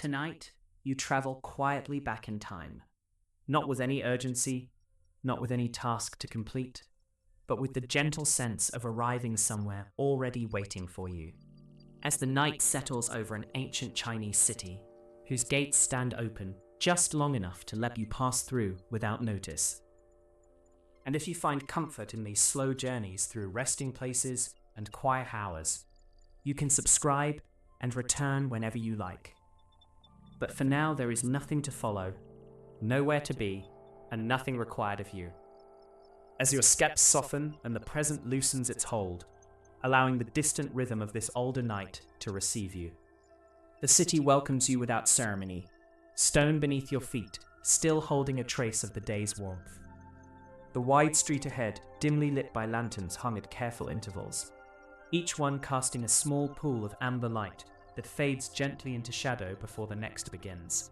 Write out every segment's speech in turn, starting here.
Tonight, you travel quietly back in time. Not with any urgency, not with any task to complete, but with the gentle sense of arriving somewhere already waiting for you. As the night settles over an ancient Chinese city, whose gates stand open just long enough to let you pass through without notice. And if you find comfort in these slow journeys through resting places and quiet hours, you can subscribe and return whenever you like. But for now, there is nothing to follow, nowhere to be, and nothing required of you. As your steps soften and the present loosens its hold, allowing the distant rhythm of this older night to receive you. The city welcomes you without ceremony, stone beneath your feet, still holding a trace of the day's warmth. The wide street ahead, dimly lit by lanterns hung at careful intervals, each one casting a small pool of amber light that fades gently into shadow before the next begins.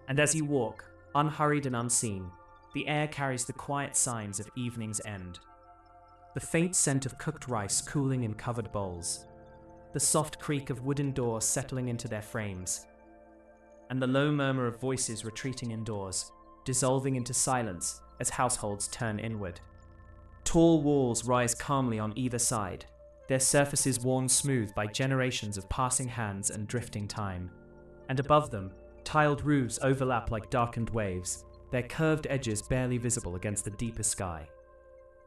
And as you walk, unhurried and unseen, the air carries the quiet signs of evening's end. The faint scent of cooked rice cooling in covered bowls, the soft creak of wooden doors settling into their frames, and the low murmur of voices retreating indoors, dissolving into silence as households turn inward. Tall walls rise calmly on either side, their surfaces worn smooth by generations of passing hands and drifting time. And above them, tiled roofs overlap like darkened waves, their curved edges barely visible against the deeper sky.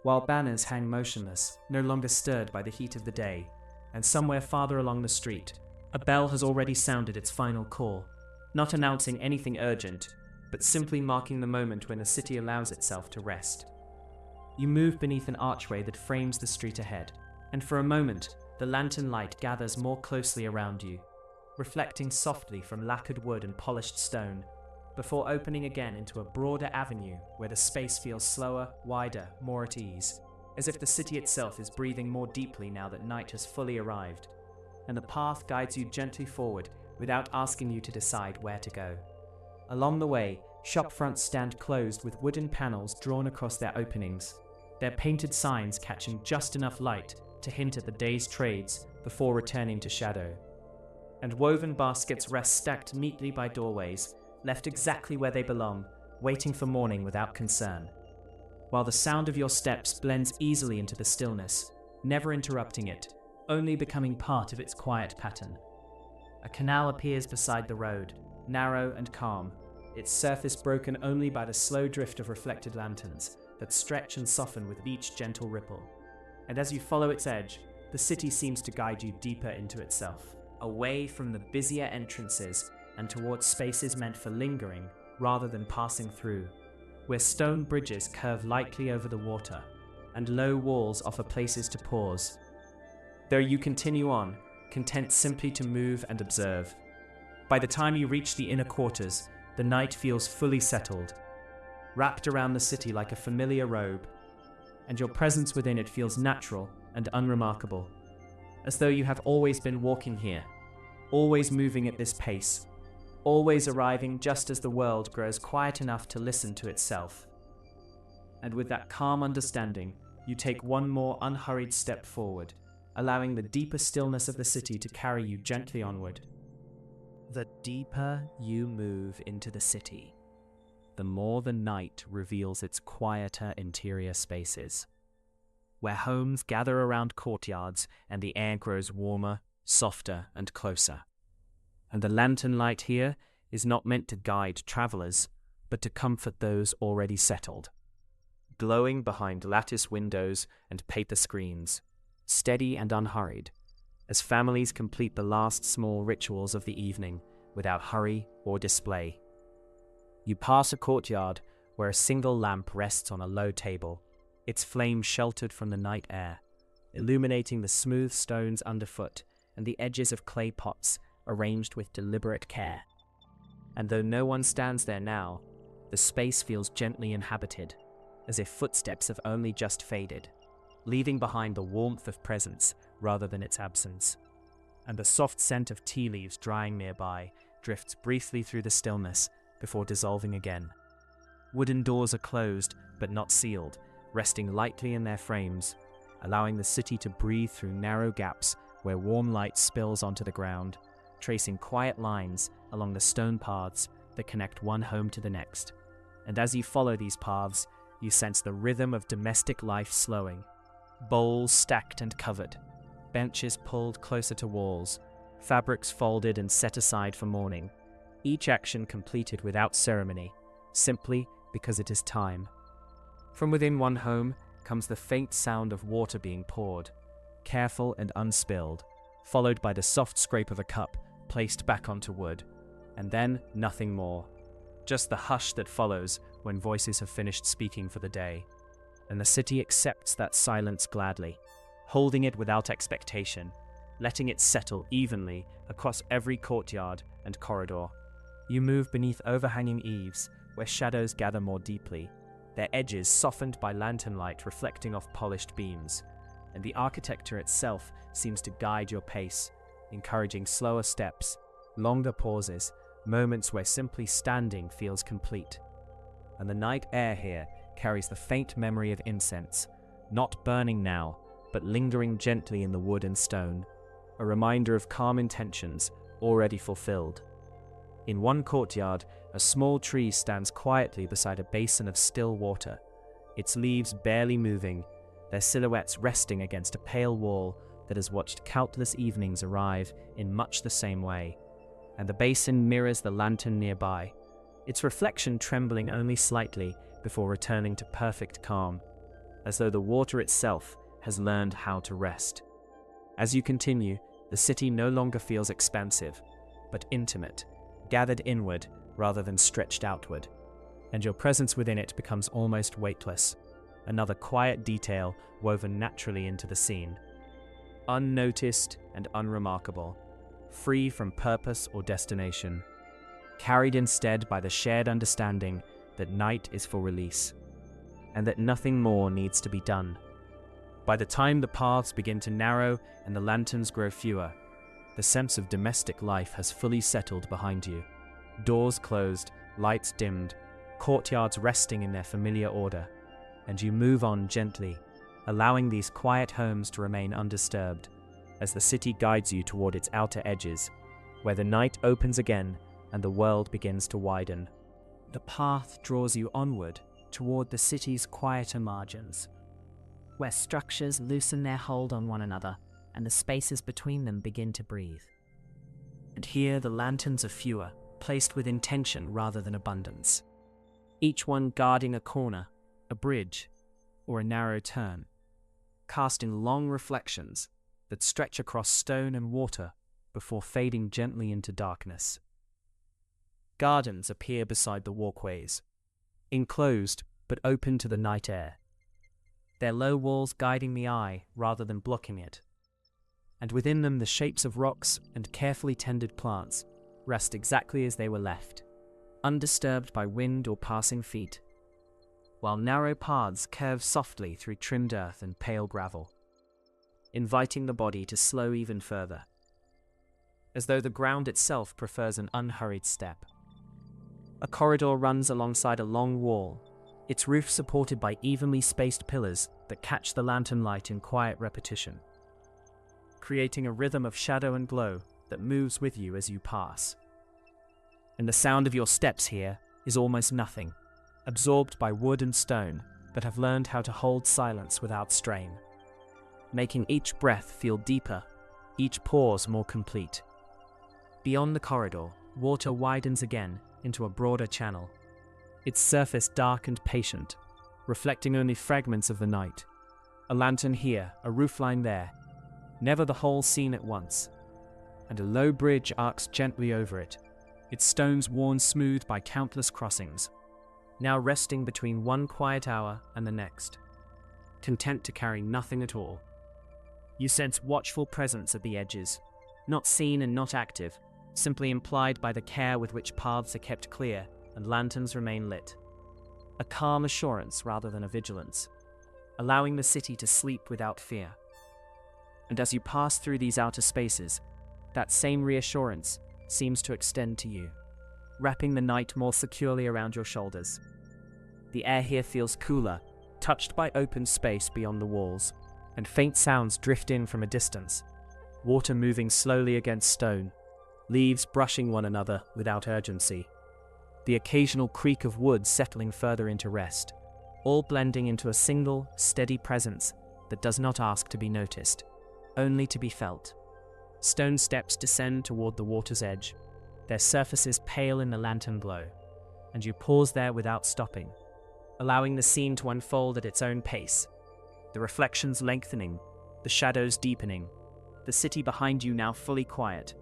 While banners hang motionless, no longer stirred by the heat of the day, and somewhere farther along the street, a bell has already sounded its final call, not announcing anything urgent, but simply marking the moment when the city allows itself to rest. You move beneath an archway that frames the street ahead, and for a moment, the lantern light gathers more closely around you, reflecting softly from lacquered wood and polished stone, before opening again into a broader avenue where the space feels slower, wider, more at ease, as if the city itself is breathing more deeply now that night has fully arrived, and the path guides you gently forward without asking you to decide where to go. Along the way, shop fronts stand closed with wooden panels drawn across their openings, their painted signs catching just enough light to hint at the day's trades before returning to shadow. And woven baskets rest stacked neatly by doorways, left exactly where they belong, waiting for morning without concern. While the sound of your steps blends easily into the stillness, never interrupting it, only becoming part of its quiet pattern. A canal appears beside the road, narrow and calm, its surface broken only by the slow drift of reflected lanterns that stretch and soften with each gentle ripple. And as you follow its edge, the city seems to guide you deeper into itself, away from the busier entrances and towards spaces meant for lingering rather than passing through, where stone bridges curve lightly over the water and low walls offer places to pause. There you continue on, content simply to move and observe. By the time you reach the inner quarters, the night feels fully settled, wrapped around the city like a familiar robe, and your presence within it feels natural and unremarkable, as though you have always been walking here, always moving at this pace, always arriving just as the world grows quiet enough to listen to itself. And with that calm understanding, you take one more unhurried step forward, allowing the deeper stillness of the city to carry you gently onward. The deeper you move into the city, the more the night reveals its quieter interior spaces, where homes gather around courtyards and the air grows warmer, softer, and closer. And the lantern light here is not meant to guide travelers, but to comfort those already settled. Glowing behind lattice windows and paper screens, steady and unhurried, as families complete the last small rituals of the evening without hurry or display. You pass a courtyard where a single lamp rests on a low table, its flame sheltered from the night air, illuminating the smooth stones underfoot and the edges of clay pots arranged with deliberate care. And though no one stands there now, the space feels gently inhabited, as if footsteps have only just faded, leaving behind the warmth of presence rather than its absence. And the soft scent of tea leaves drying nearby drifts briefly through the stillness before dissolving again. Wooden doors are closed, but not sealed, resting lightly in their frames, allowing the city to breathe through narrow gaps where warm light spills onto the ground, tracing quiet lines along the stone paths that connect one home to the next. And as you follow these paths, you sense the rhythm of domestic life slowing. Bowls stacked and covered, benches pulled closer to walls, fabrics folded and set aside for morning, each action completed without ceremony, simply because it is time. From within one home comes the faint sound of water being poured, careful and unspilled, followed by the soft scrape of a cup placed back onto wood, and then nothing more. Just the hush that follows when voices have finished speaking for the day. And the city accepts that silence gladly, holding it without expectation, letting it settle evenly across every courtyard and corridor. You move beneath overhanging eaves where shadows gather more deeply, their edges softened by lantern light reflecting off polished beams, and the architecture itself seems to guide your pace, encouraging slower steps, longer pauses, moments where simply standing feels complete. And the night air here carries the faint memory of incense, not burning now, but lingering gently in the wood and stone, a reminder of calm intentions already fulfilled. In one courtyard, a small tree stands quietly beside a basin of still water, its leaves barely moving, their silhouettes resting against a pale wall that has watched countless evenings arrive in much the same way. And the basin mirrors the lantern nearby, its reflection trembling only slightly before returning to perfect calm, as though the water itself has learned how to rest. As you continue, the city no longer feels expansive, but intimate, gathered inward rather than stretched outward, and your presence within it becomes almost weightless, another quiet detail woven naturally into the scene. Unnoticed and unremarkable, free from purpose or destination, carried instead by the shared understanding that night is for release, and that nothing more needs to be done. By the time the paths begin to narrow and the lanterns grow fewer, the sense of domestic life has fully settled behind you. Doors closed, lights dimmed, courtyards resting in their familiar order, and you move on gently, allowing these quiet homes to remain undisturbed, as the city guides you toward its outer edges, where the night opens again and the world begins to widen. The path draws you onward toward the city's quieter margins, where structures loosen their hold on one another and the spaces between them begin to breathe. And here the lanterns are fewer, placed with intention rather than abundance, each one guarding a corner, a bridge, or a narrow turn, cast in long reflections that stretch across stone and water before fading gently into darkness. Gardens appear beside the walkways, enclosed but open to the night air, their low walls guiding the eye rather than blocking it, and within them the shapes of rocks and carefully tended plants rest exactly as they were left, undisturbed by wind or passing feet, while narrow paths curve softly through trimmed earth and pale gravel, inviting the body to slow even further, as though the ground itself prefers an unhurried step. A corridor runs alongside a long wall, its roof supported by evenly spaced pillars that catch the lantern light in quiet repetition, creating a rhythm of shadow and glow that moves with you as you pass. And the sound of your steps here is almost nothing, absorbed by wood and stone that have learned how to hold silence without strain, making each breath feel deeper, each pause more complete. Beyond the corridor, water widens again into a broader channel, its surface dark and patient, reflecting only fragments of the night. A lantern here, a roofline there, never the whole scene at once, and a low bridge arcs gently over it, its stones worn smooth by countless crossings, now resting between one quiet hour and the next, content to carry nothing at all. You sense watchful presence at the edges, not seen and not active, simply implied by the care with which paths are kept clear and lanterns remain lit. A calm assurance rather than a vigilance, allowing the city to sleep without fear. And as you pass through these outer spaces, that same reassurance seems to extend to you, wrapping the night more securely around your shoulders. The air here feels cooler, touched by open space beyond the walls, and faint sounds drift in from a distance, water moving slowly against stone, leaves brushing one another without urgency, the occasional creak of wood settling further into rest, all blending into a single, steady presence that does not ask to be noticed, only to be felt. Stone steps descend toward the water's edge, their surfaces pale in the lantern glow, and you pause there without stopping, allowing the scene to unfold at its own pace, the reflections lengthening, the shadows deepening, the city behind you now fully quiet,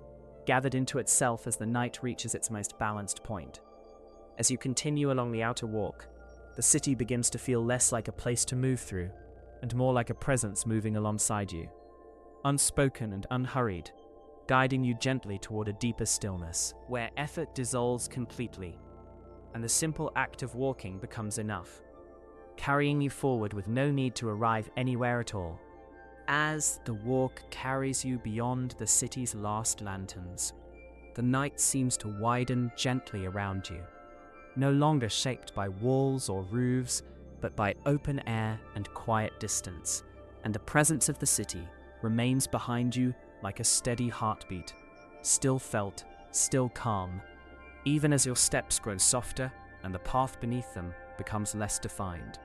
gathered into itself as the night reaches its most balanced point. As you continue along the outer walk, the city begins to feel less like a place to move through, and more like a presence moving alongside you, unspoken and unhurried, guiding you gently toward a deeper stillness, where effort dissolves completely, and the simple act of walking becomes enough, carrying you forward with no need to arrive anywhere at all. As the walk carries you beyond the city's last lanterns, the night seems to widen gently around you, no longer shaped by walls or roofs, but by open air and quiet distance, and the presence of the city remains behind you like a steady heartbeat, still felt, still calm, even as your steps grow softer and the path beneath them becomes less defined.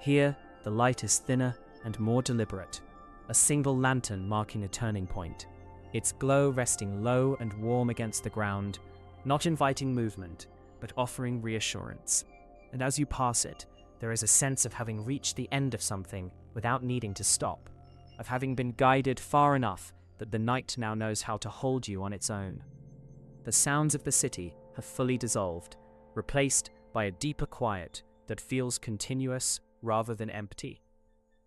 Here, the light is thinner and more deliberate, a single lantern marking a turning point, its glow resting low and warm against the ground, not inviting movement, but offering reassurance. And as you pass it, there is a sense of having reached the end of something without needing to stop, of having been guided far enough that the night now knows how to hold you on its own. The sounds of the city have fully dissolved, replaced by a deeper quiet that feels continuous rather than empty.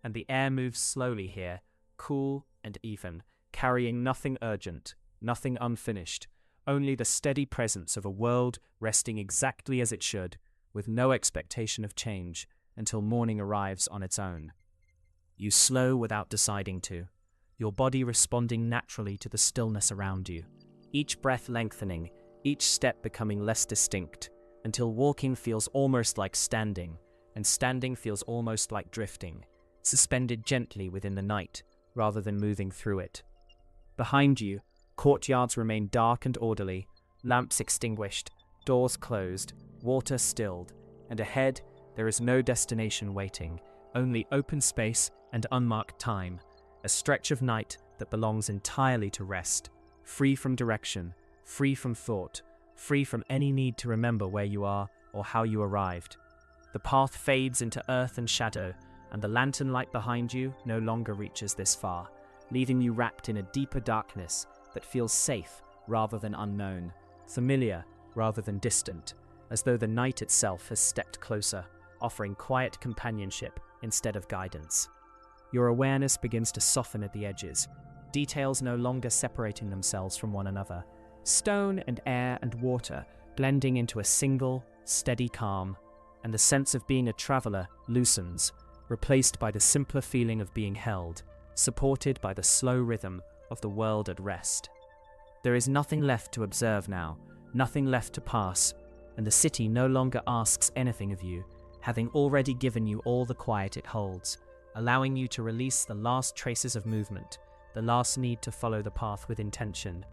And the air moves slowly here, cool and even, carrying nothing urgent, nothing unfinished, only the steady presence of a world resting exactly as it should, with no expectation of change until morning arrives on its own. You slow without deciding to, your body responding naturally to the stillness around you, each breath lengthening, each step becoming less distinct, until walking feels almost like standing, and standing feels almost like drifting, suspended gently within the night, rather than moving through it. Behind you, courtyards remain dark and orderly, lamps extinguished, doors closed, water stilled, and ahead there is no destination waiting, only open space and unmarked time, a stretch of night that belongs entirely to rest, free from direction, free from thought, free from any need to remember where you are or how you arrived. The path fades into earth and shadow, and the lantern light behind you no longer reaches this far, leaving you wrapped in a deeper darkness that feels safe rather than unknown, familiar rather than distant, as though the night itself has stepped closer, offering quiet companionship instead of guidance. Your awareness begins to soften at the edges, details no longer separating themselves from one another, stone and air and water blending into a single, steady calm, and the sense of being a traveler loosens, replaced by the simpler feeling of being held, supported by the slow rhythm of the world at rest. There is nothing left to observe now, nothing left to pass, and the city no longer asks anything of you, having already given you all the quiet it holds, allowing you to release the last traces of movement, the last need to follow the path with intention.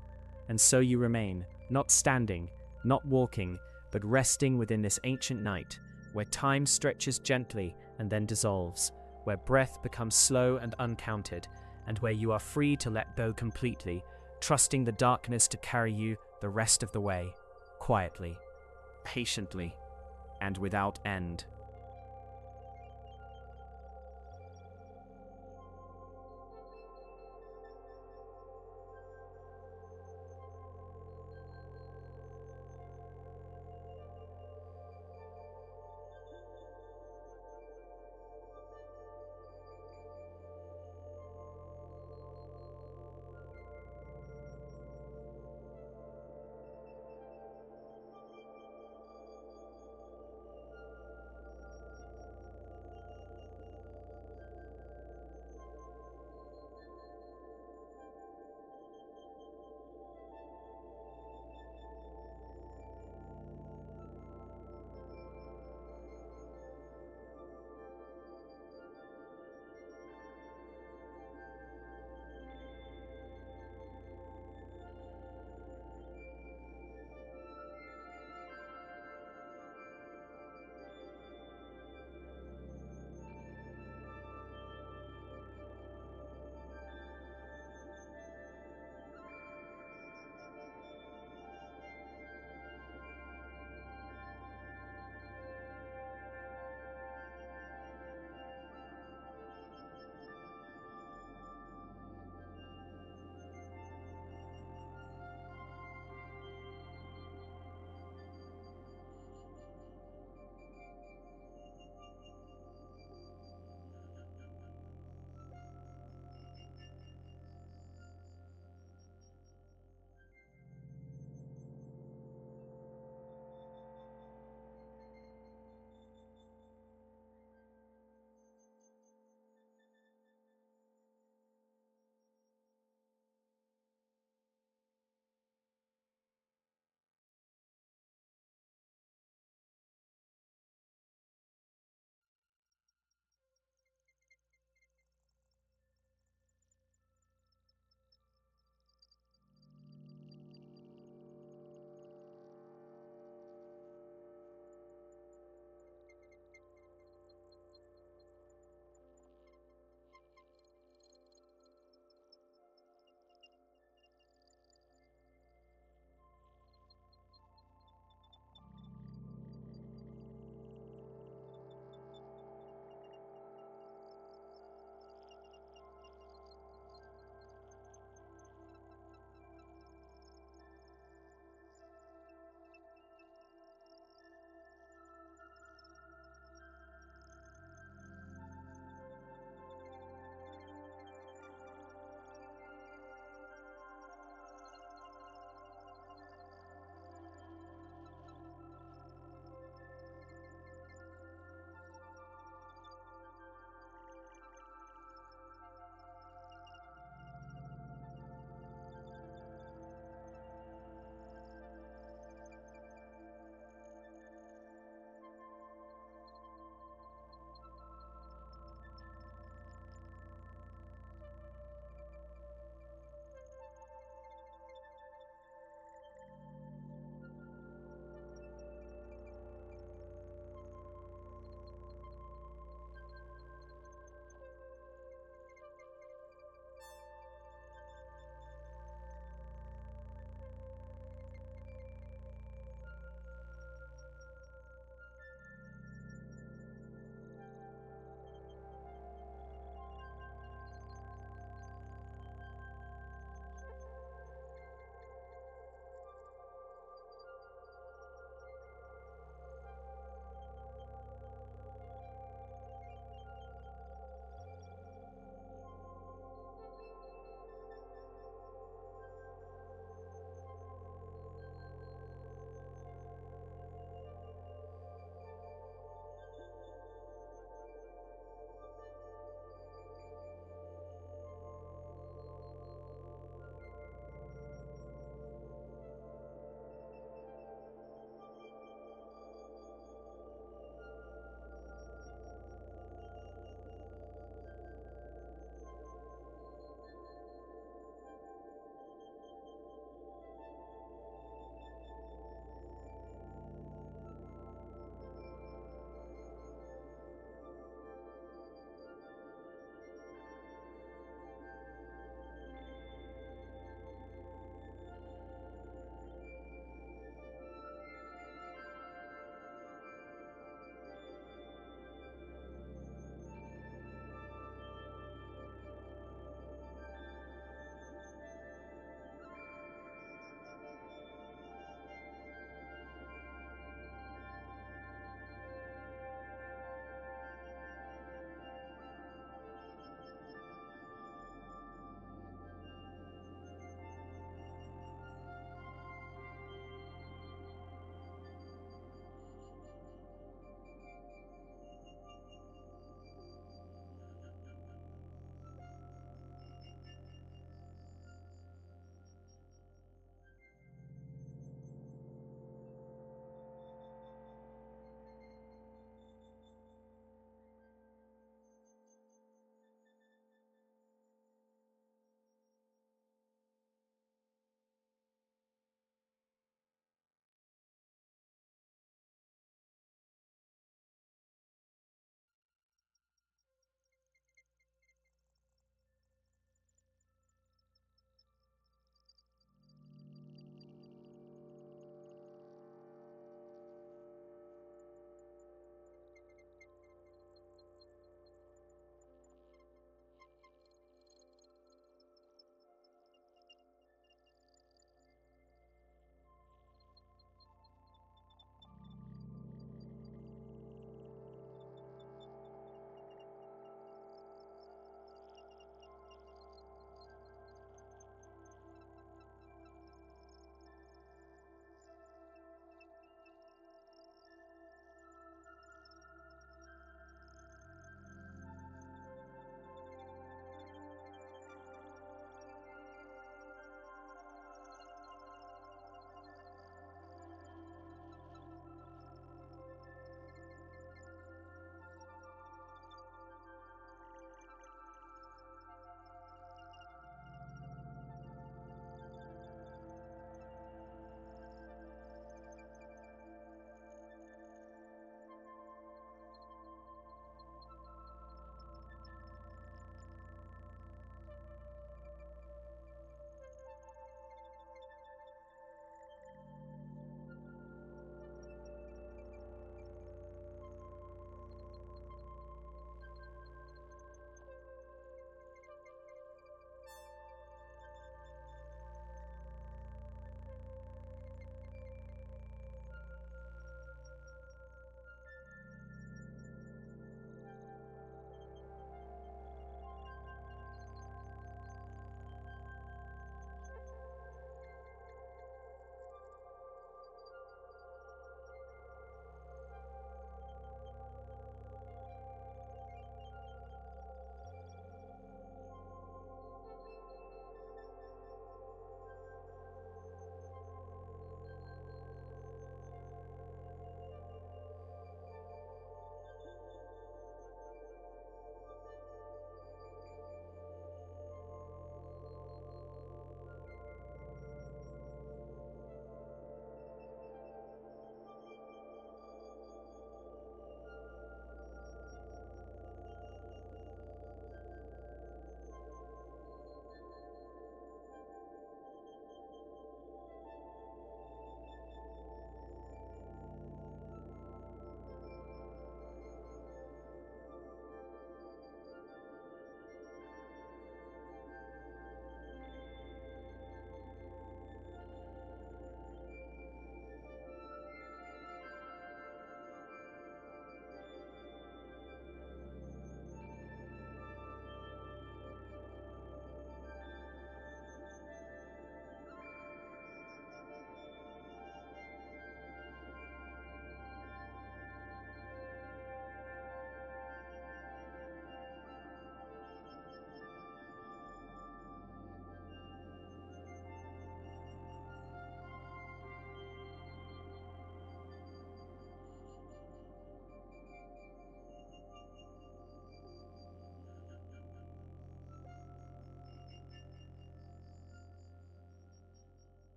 And so you remain, not standing, not walking, but resting within this ancient night, where time stretches gently and then dissolves, where breath becomes slow and uncounted, and where you are free to let go completely, trusting the darkness to carry you the rest of the way, quietly, patiently, and without end.